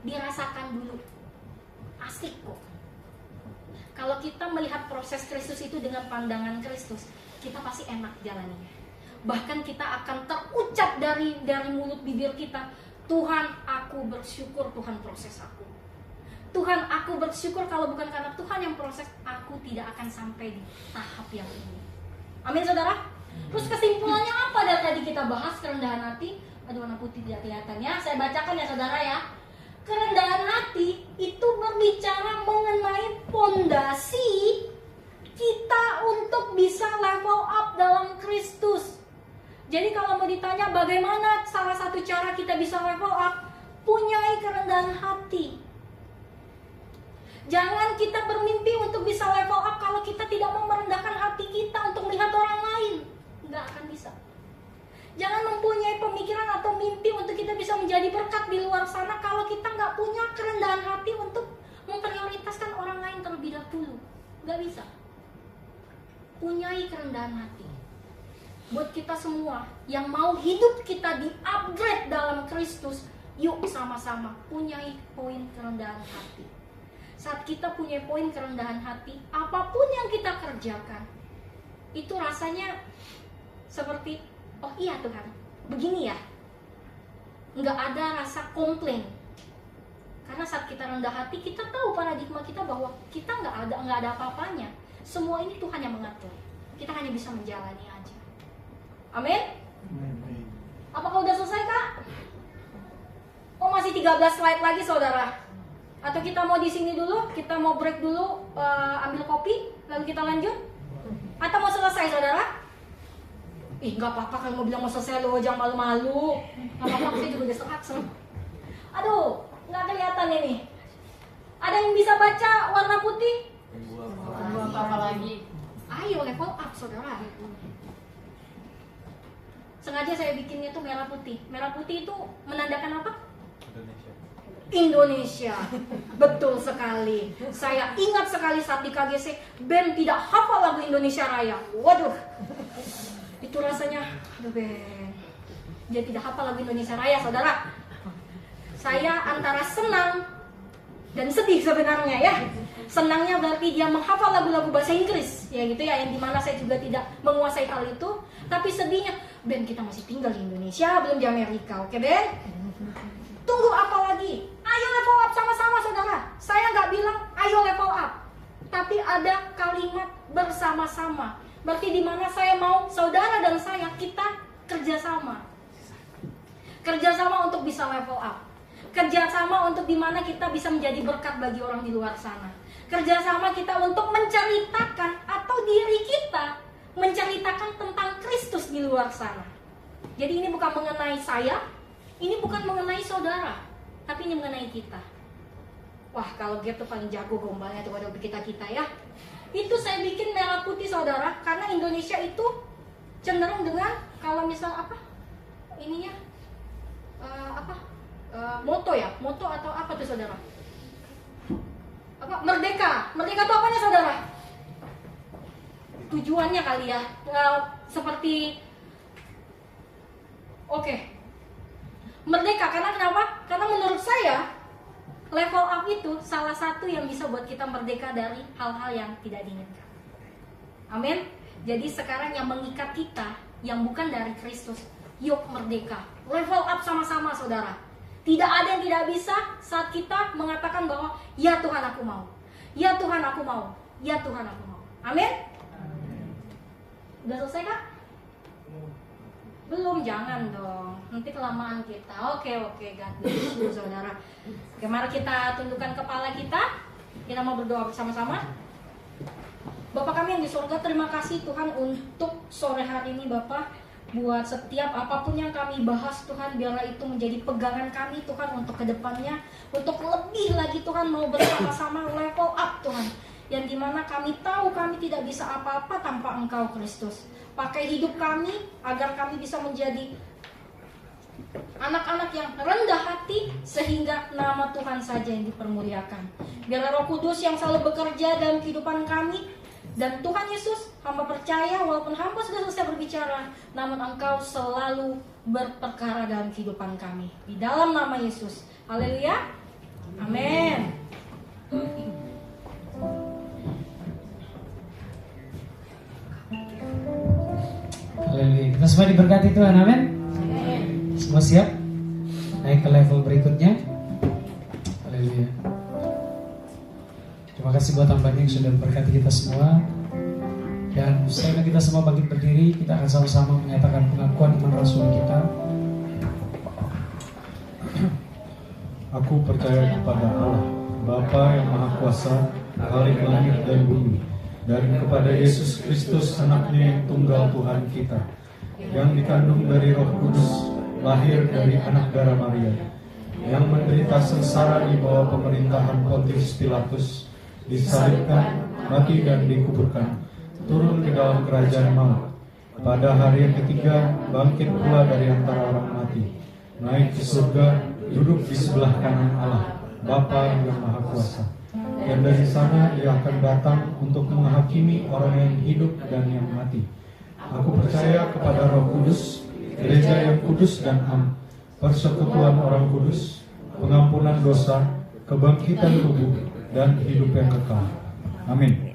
dirasakan dulu, asik kok. Kalau kita melihat proses Kristus itu dengan pandangan Kristus, kita pasti enak jalannya. Bahkan kita akan terucap dari mulut bibir kita, Tuhan, aku bersyukur Tuhan proses aku. Tuhan, aku bersyukur kalau bukan karena Tuhan yang proses, aku tidak akan sampai di tahap yang ini. Amin saudara. Terus kesimpulannya apa dari tadi kita bahas kerendahan hati? Aduh, warna putih tidak kelihatan ya. Saya bacakan ya saudara ya. Kerendahan hati itu berbicara mengenai pondasi kita untuk bisa level up dalam Kristus. Jadi kalau mau ditanya bagaimana salah satu cara kita bisa level up, punyai kerendahan hati. Jangan kita bermimpi untuk bisa level up kalau kita tidak mau merendahkan hati kita untuk melihat orang lain. Nggak akan bisa. Jangan mempunyai pemikiran atau mimpi untuk kita bisa menjadi berkat di luar sana kalau kita nggak punya kerendahan hati untuk memprioritaskan orang lain terlebih dahulu. Nggak bisa. Punyai kerendahan hati. Buat kita semua yang mau hidup kita di-upgrade dalam Kristus, yuk sama-sama punyai poin kerendahan hati. Saat kita punya poin kerendahan hati, apapun yang kita kerjakan, itu rasanya seperti, oh iya Tuhan, begini ya. Nggak ada rasa komplain. Karena saat kita rendah hati, kita tahu paradigma kita bahwa kita nggak ada apa-apanya. Semua ini Tuhan yang mengatur. Kita hanya bisa menjalani aja. Amin? Apakah udah selesai Kak? Oh masih 13 slide lagi saudara. Atau kita mau di sini dulu, kita mau break dulu, ambil kopi, lalu kita lanjut? Atau mau selesai saudara? Ih nggak apa-apa kalau mau bilang mau selesai loh, jangan malu-malu. Nggak apa-apa, saya juga udah senang. Aduh, nggak kelihatan ini. Ada yang bisa baca warna putih? Tunggu apa lagi? Ayo level up saudara. Sengaja saya bikinnya tuh merah putih. Merah putih itu menandakan apa? Indonesia. Betul sekali. Saya ingat sekali saat di KGC Ben tidak hafal lagu Indonesia Raya. Waduh, itu rasanya, aduh Ben, dia tidak hafal lagu Indonesia Raya saudara. Saya antara senang dan sedih sebenarnya ya. Senangnya berarti dia menghafal lagu-lagu bahasa Inggris, ya gitu ya, yang dimana saya juga tidak menguasai hal itu. Tapi sedihnya, Ben kita masih tinggal di Indonesia, belum di Amerika, oke Ben? Tunggu apa lagi? Ayo level up sama-sama saudara. Saya nggak bilang ayo level up, tapi ada kalimat bersama-sama. Berarti di mana saya mau saudara dan saya kita kerjasama. Kerjasama untuk bisa level up. Kerjasama untuk di mana kita bisa menjadi berkat bagi orang di luar sana. Kerjasama kita untuk menceritakan atau diri kita menceritakan tentang Kristus di luar sana. Jadi ini bukan mengenai saya, ini bukan mengenai saudara, tapi ini mengenai kita. Wah, kalau Gap tuh paling jago gombalnya tuh pada kita ya. Itu saya bikin merah putih saudara, karena Indonesia itu cenderung dengan kalau misal apa ininya moto ya, moto atau apa tuh saudara? Apa? Merdeka. Merdeka itu apanya saudara? Tujuannya kali ya, seperti oke. Merdeka karena kenapa? Karena menurut saya level up itu salah satu yang bisa buat kita merdeka dari hal-hal yang tidak diinginkan. Amin. Jadi sekarang yang mengikat kita yang bukan dari Kristus, yuk merdeka. Level up sama-sama saudara. Tidak ada yang tidak bisa saat kita mengatakan bahwa ya Tuhan aku mau. Ya Tuhan aku mau. Ya Tuhan aku mau. Amin. Udah selesai Kak? Belum, jangan dong. Nanti kelamaan kita. Oke, God bless you saudara. Oke, mari kita tundukkan kepala kita. Kita mau berdoa bersama-sama. Bapak kami yang di surga, terima kasih Tuhan untuk sore hari ini Bapak. Buat setiap apapun yang kami bahas Tuhan, biarlah itu menjadi pegangan kami Tuhan untuk kedepannya. Untuk lebih lagi Tuhan mau bersama-sama level up Tuhan. Yang dimana kami tahu kami tidak bisa apa-apa tanpa Engkau Kristus. Pakai hidup kami agar kami bisa menjadi anak-anak yang rendah hati sehingga nama Tuhan saja yang dipermuliakan. Biarlah Roh Kudus yang selalu bekerja dalam kehidupan kami. Dan Tuhan Yesus, hamba percaya walaupun hamba sudah selesai berbicara, namun Engkau selalu berperkara dalam kehidupan kami. Di dalam nama Yesus. Haleluya. Amin. Haleluya. Kita semua diberkati Tuhan, amin. Semua siap? Naik ke level berikutnya. Haleluya. Terima kasih buat hambanya yang sudah memberkati kita semua. Dan setelah kita semua bangkit berdiri, kita akan sama-sama menyatakan pengakuan iman rasul kita. Aku percaya kepada Allah, Bapa yang Maha Kuasa, Khalik langit dan bumi, dan kepada Yesus Kristus anaknya yang tunggal Tuhan kita, yang dikandung dari Roh Kudus, lahir dari anak darah Maria, yang menderita sengsara di bawah pemerintahan Pontius Pilatus, disalibkan, mati dan dikuburkan, turun ke dalam kerajaan maut, pada hari yang ketiga bangkit pula dari antara orang mati, naik ke surga, duduk di sebelah kanan Allah, Bapa yang Maha Kuasa. Dan dari sana Ia akan datang untuk menghakimi orang yang hidup dan yang mati. Aku percaya kepada Roh Kudus, gereja yang kudus dan am, persekutuan orang kudus, pengampunan dosa, kebangkitan tubuh, dan hidup yang kekal. Amin.